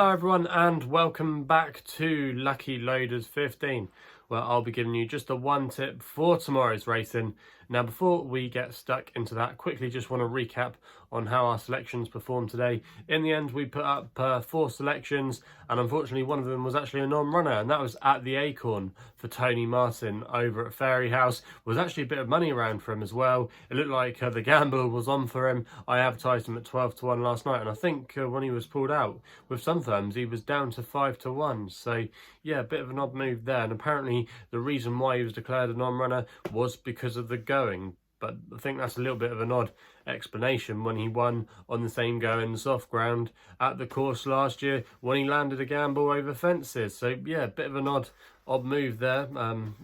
Hello everyone and welcome back to Lucky Loaders 15, where I'll be giving you just a one tip for tomorrow's racing. Now before we get stuck into that, quickly just want to recap on how our selections performed today. In the end we put up 4 selections, and unfortunately one of them was actually a non-runner, and that was at the Acorn for Tony Martin over at Fairyhouse. Was actually a bit of money around for him as well. It looked like the gambler was on for him. I advertised him at 12 to 1 last night, and I think when he was pulled out with some firms he was down to 5 to 1. So yeah, a bit of an odd move there, and apparently the reason why he was declared a non-runner was because of the going. But I think that's a little bit of an odd explanation when he won on the same go in the soft ground at the course last year when he landed a gamble over fences. So yeah, a bit of an odd move there.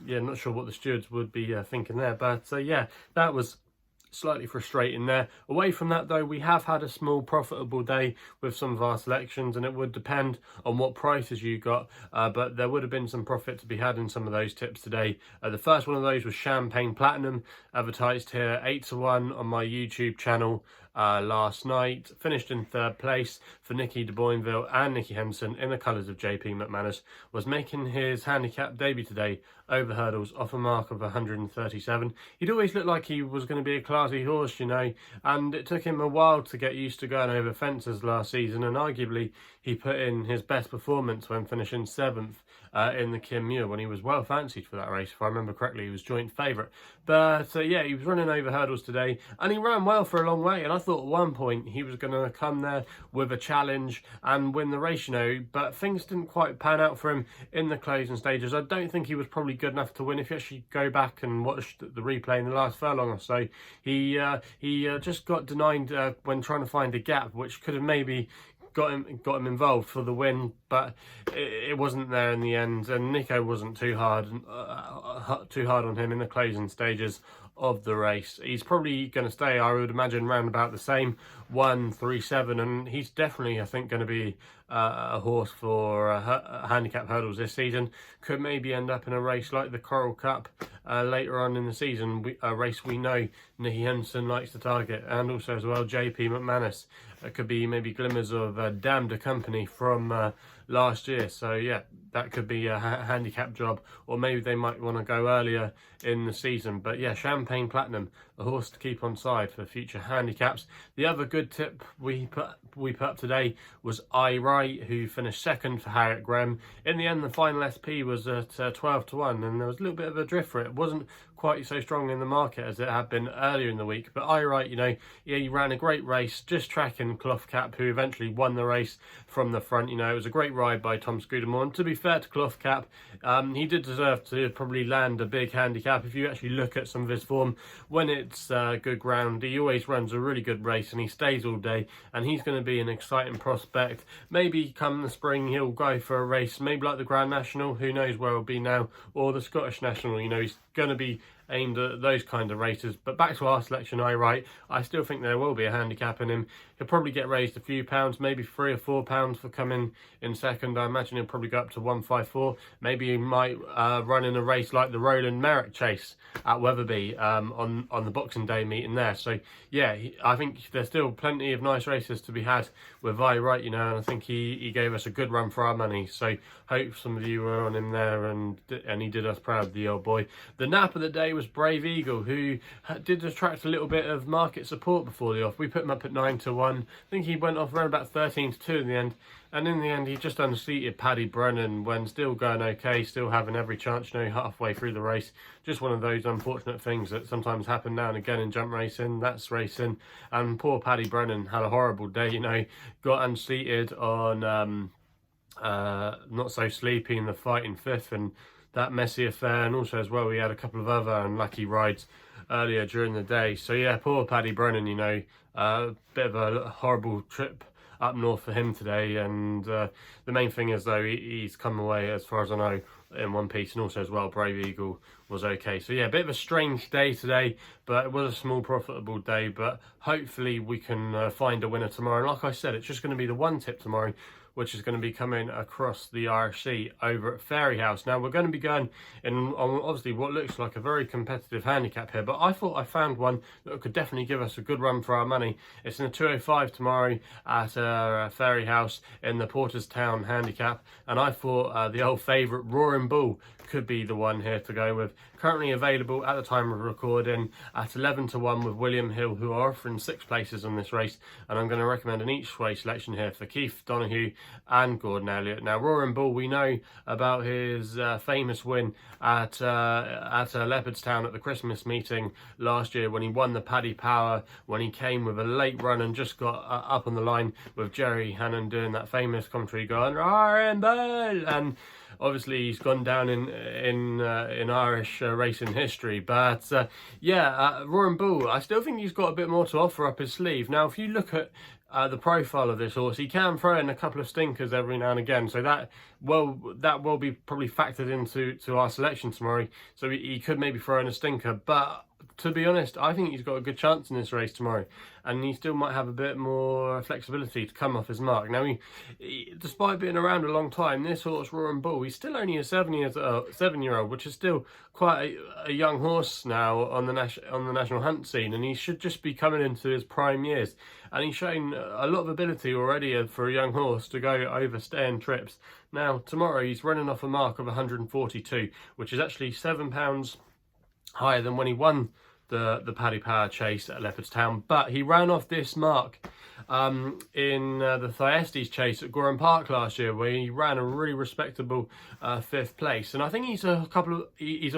Yeah, not sure what the stewards would be thinking there, but yeah, that was slightly frustrating there. Away from that though, we have had a small profitable day with some of our selections, and it would depend on what prices you got, but there would have been some profit to be had in some of those tips today. The first one of those was Champagne Platinum, advertised here 8 to 1 on my YouTube channel last night. Finished in 3rd place for Nicky de Boinville and Nicky Henson in the colours of JP McManus. Was making his handicap debut today over hurdles off a mark of 137. He'd always looked like he was going to be a classy horse, you know, and it took him a while to get used to going over fences last season, and arguably he put in his best performance when finishing 7th in the Kim Muir, when he was well fancied for that race. If I remember correctly, he was joint favourite. But yeah, he was running over hurdles today, and he ran well for a long way, and I thought at one point he was going to come there with a challenge and win the race, you know, but things didn't quite pan out for him in the closing stages. I don't think he was probably good enough to win. If you actually go back and watch the replay in the last furlong or so, he just got denied when trying to find a gap, which could have maybe got him involved for the win, but it wasn't there in the end, and Nico wasn't too hard on him in the closing stages of the race. He's probably going to stay, I would imagine, round about the same 137, and he's definitely, I think, going to be a horse for handicap hurdles this season. Could maybe end up in a race like the Coral Cup later on in the season, a race we know Nicky Henson likes to target, and also as well JP McManus. It could be maybe glimmers of Dame de Company from last year. So yeah, that could be a handicap job, or maybe they might want to go earlier in the season. But yeah, Champagne Platinum, a horse to keep on side for future handicaps. The other good tip we put up today was I Right, who finished 2nd for Harriet Graham. In the end, the final SP was at 12 to 1, and there was a little bit of a drift for it. It wasn't quite so strong in the market as it had been earlier in the week, but I Right, you know, yeah, he ran a great race, just tracking Cloth Cap, who eventually won the race from the front. You know, it was a great ride by Tom Scudamore, and to be fair to Cloth Cap, he did deserve to probably land a big handicap. If you actually look at some of his form when it's good ground, he always runs a really good race, and he stays all day, and he's going to be an exciting prospect. Maybe come the spring he'll go for a race, maybe like the Grand National, who knows where he'll be now, or the Scottish National. You know, he's going to be aimed at those kind of races. But back to our selection, I Right, I still think there will be a handicap in him. He'll probably get raised a few pounds, maybe £3 or £4 for coming in 2nd. I imagine he'll probably go up to 154. Maybe he might run in a race like the Roland Merrick Chase at Wetherby on the Boxing Day meeting there. So yeah, I think there's still plenty of nice races to be had with I Right, you know, and I think he gave us a good run for our money. So hope some of you were on him there, and he did us proud, the old boy. The nap of the day was Brave Eagle, who did attract a little bit of market support before the off. We put him up at 9 to 1. I think he went off around about 13 to 2 in the end, and in the end he just unseated Paddy Brennan when still going okay, still having every chance, you know, halfway through the race. Just one of those unfortunate things that sometimes happen now and again in jump racing. That's racing, and poor Paddy Brennan had a horrible day, you know, got unseated on Not So Sleepy in the fight in 5th, and that messy affair, and also as well we had a couple of other unlucky rides earlier during the day. So yeah, poor Paddy Brennan, you know, bit of a horrible trip up north for him today, and the main thing is though he's come away, as far as I know, in one piece, and also as well Brave Eagle was okay. So yeah, a bit of a strange day today, but it was a small profitable day, but hopefully we can find a winner tomorrow. And like I said, it's just going to be the one tip tomorrow which is going to be coming across the Irish Sea over at Fairyhouse. Now, we're going to be going in on obviously what looks like a very competitive handicap here, but I thought I found one that could definitely give us a good run for our money. It's in a 205 tomorrow at Fairyhouse in the Porterstown handicap, and I thought the old favourite Roaring Bull could be the one here to go with. Currently available at the time of recording at 11-1 with William Hill, who are offering 6 places on this race, and I'm going to recommend an each way selection here for Keith Donoghue and Gordon Elliott. Now, Roaring Bull, we know about his famous win at Leopardstown at the Christmas meeting last year when he won the Paddy Power, when he came with a late run and just got up on the line with Jerry Hannon doing that famous commentary going Roaring Bull, and obviously he's gone down in Irish racing history. But Roaring Bull, I still think he's got a bit more to offer up his sleeve. Now, if you look at the profile of this horse, he can throw in a couple of stinkers every now and again, so that will be probably factored into our selection tomorrow. So he could maybe throw in a stinker, but to be honest, I think he's got a good chance in this race tomorrow, and he still might have a bit more flexibility to come off his mark. Now, despite being around a long time, this horse Roaring Bull, he's still only a 7-year-old, which is still quite a young horse now on the national hunt scene, and he should just be coming into his prime years. And he's shown a lot of ability already for a young horse to go over staying trips. Now, tomorrow he's running off a mark of 142, which is actually £7 higher than when he won the Paddy Power chase at Leopardstown, but he ran off this mark in the Thyestes chase at Gorham Park last year, where he ran a really respectable 5th place. And I think he's a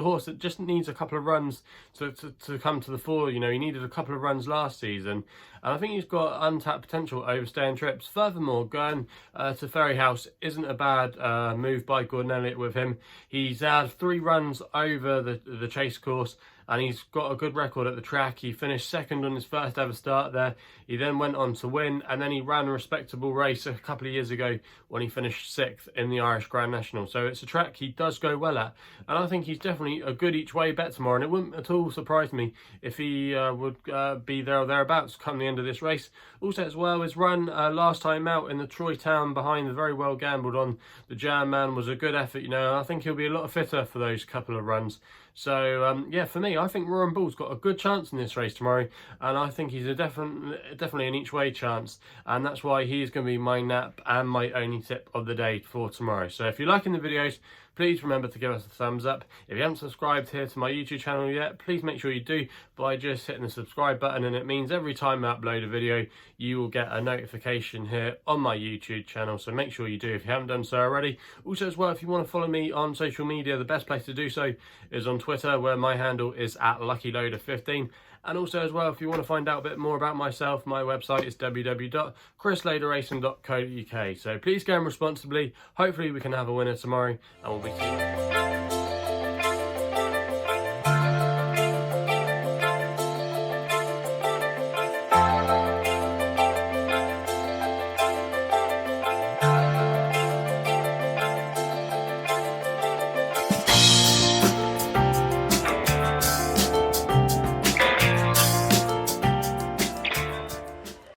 horse that just needs a couple of runs to come to the fore. You know, he needed a couple of runs last season, and I think he's got untapped potential overstaying trips. Furthermore, going to Fairyhouse isn't a bad move by Gordon Elliott with him. He's had 3 runs over the chase course, and he's got a good record at the track. He finished 2nd on his first ever start there. He then went on to win, and then he ran a respectable race a couple of years ago when he finished 6th in the Irish Grand National. So it's a track he does go well at, and I think he's definitely a good each way bet tomorrow, and it wouldn't at all surprise me if he would be there or thereabouts come the end of this race. Also as well, his run last time out in the Troy Town behind the very well gambled on the Jam Man was a good effort, you know, and I think he'll be a lot fitter for those couple of runs. So for me, I think Roaring Bull's got a good chance in this race tomorrow, and I think he's a definitely an each way chance, and that's why he's going to be my nap and my only tip of the day for tomorrow. So if you're liking the videos, please remember to give us a thumbs up. If you haven't subscribed here to my YouTube channel yet, please make sure you do by just hitting the subscribe button, and it means every time I upload a video, you will get a notification here on my YouTube channel. So make sure you do if you haven't done so already. Also as well, if you want to follow me on social media, the best place to do so is on Twitter, where my handle is @LuckyLoader15. And also as well, if you want to find out a bit more about myself, my website is www.chrisloaderracing.co.uk. So please game responsibly. Hopefully we can have a winner tomorrow, and we'll be seeing you.